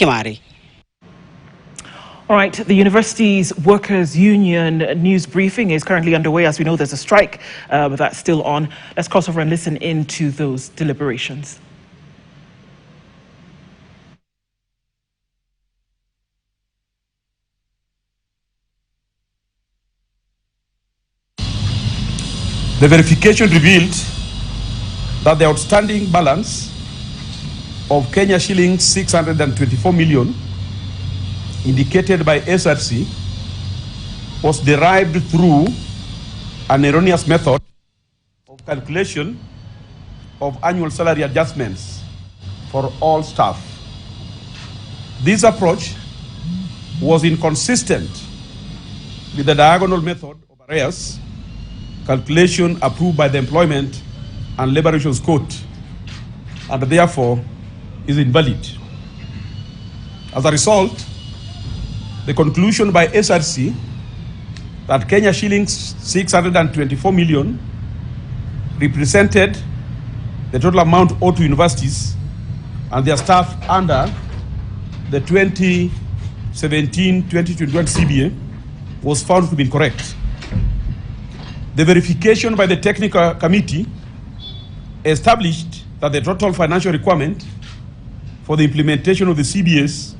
Kimari. All right, the university's workers' union news briefing is currently underway. As we know, there's a strike that's still on. Let's cross over and listen into those deliberations. The verification revealed that the outstanding balance of Kenya shillings 624 million indicated by SRC was derived through an erroneous method of calculation of annual salary adjustments for all staff. This approach was inconsistent with the diagonal method of arrears calculation approved by the Employment and Labor Relations Court, and therefore is invalid. As a result, the conclusion by SRC that Kenya shillings 624 million represented the total amount owed to universities and their staff under the 2017-2021 CBA was found to be incorrect. The verification by the technical committee established that the total financial requirement for the implementation of the CBAs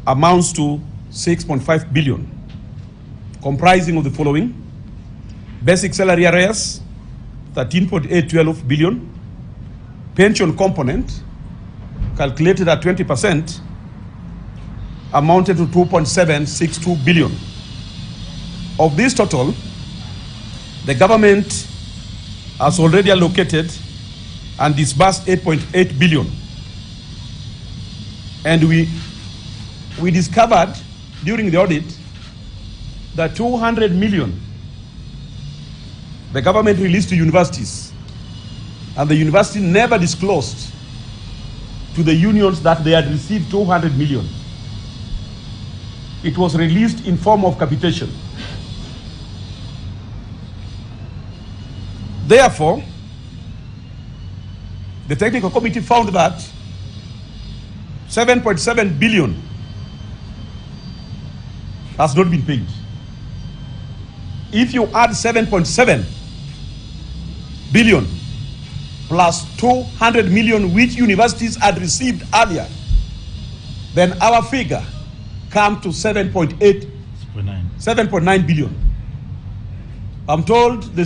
amounts to 6.5 billion, comprising of the following: basic salary arrears, 13.812 billion, pension component, calculated at 20%, amounted to 2.762 billion. Of this total, the government has already allocated and disbursed 8.8 billion. And we discovered during the audit that 200 million the government released to universities, and the university never disclosed to the unions that they had received 200 million. It was released in form of capitation. Therefore, the technical committee found that 7.7 billion has not been paid. If you add 7.7 billion plus 200 million which universities had received earlier, then our figure comes to 7.9 billion. I'm told the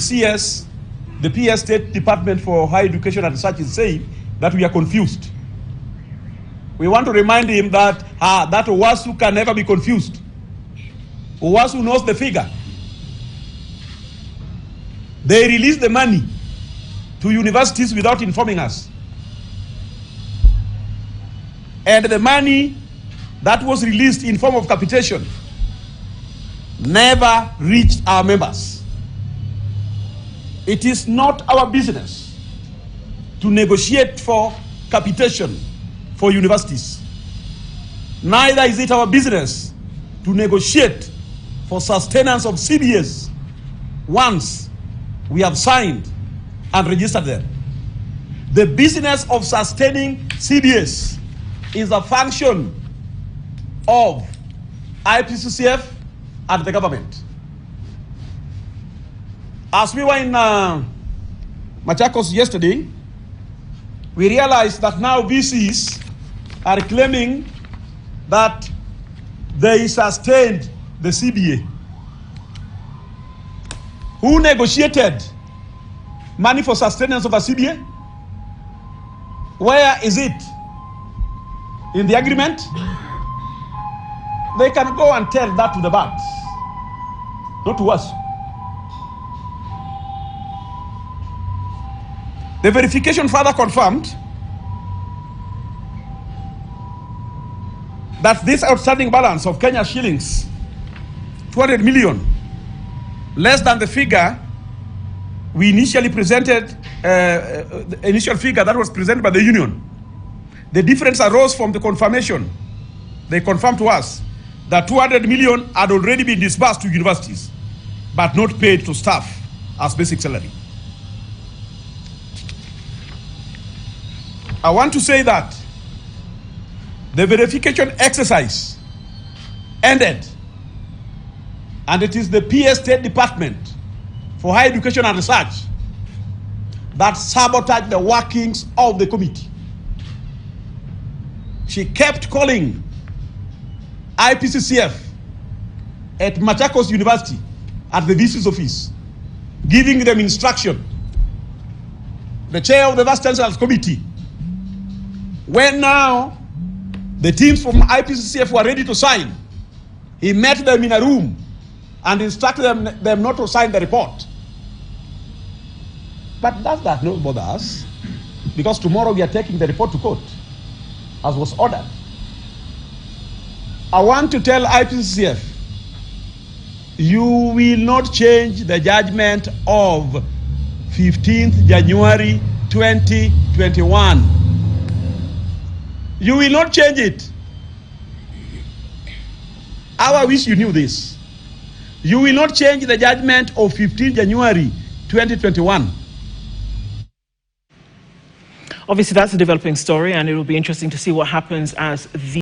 PS State Department for Higher Education and Research is saying that we are confused. We want to remind him that that Owasu can never be confused. Owasu knows the figure. They release the money to universities without informing us. And the money that was released in form of capitation never reached our members. It is not our business to negotiate for capitation for universities. Neither is it our business to negotiate for sustenance of CBAs once we have signed and registered them. The business of sustaining CBAs is a function of IPCCF and the government. As we were in Machakos yesterday, we realized that now VCs are claiming that they sustained the CBA. Who negotiated money for sustenance of a CBA? Where is it? In the agreement? They can go and tell that to the banks, not to us. The verification further confirmed that this outstanding balance of Kenya shillings 200 million, less than the figure we initially presented, the initial figure that was presented by the union. The difference arose from the confirmation. They confirmed to us that 200 million had already been disbursed to universities, but not paid to staff as basic salary. I want to say that The verification exercise ended, and it is the PA State Department for Higher Education and Research that sabotaged the workings of the committee. She kept calling IPCCF at Machakos University at the VC's office, giving them instruction. The chair of the Vice Chancellor's Committee, when now the teams from IPCCF were ready to sign, he met them in a room and instructed them not to sign the report. But that does not bother us, because tomorrow we are taking the report to court, as was ordered. I want to tell IPCCF, you will not change the judgment of 15th January 2021. You will not change it. I wish you knew this. You will not change the judgment of 15th January 2021. Obviously, that's a developing story, and it will be interesting to see what happens as the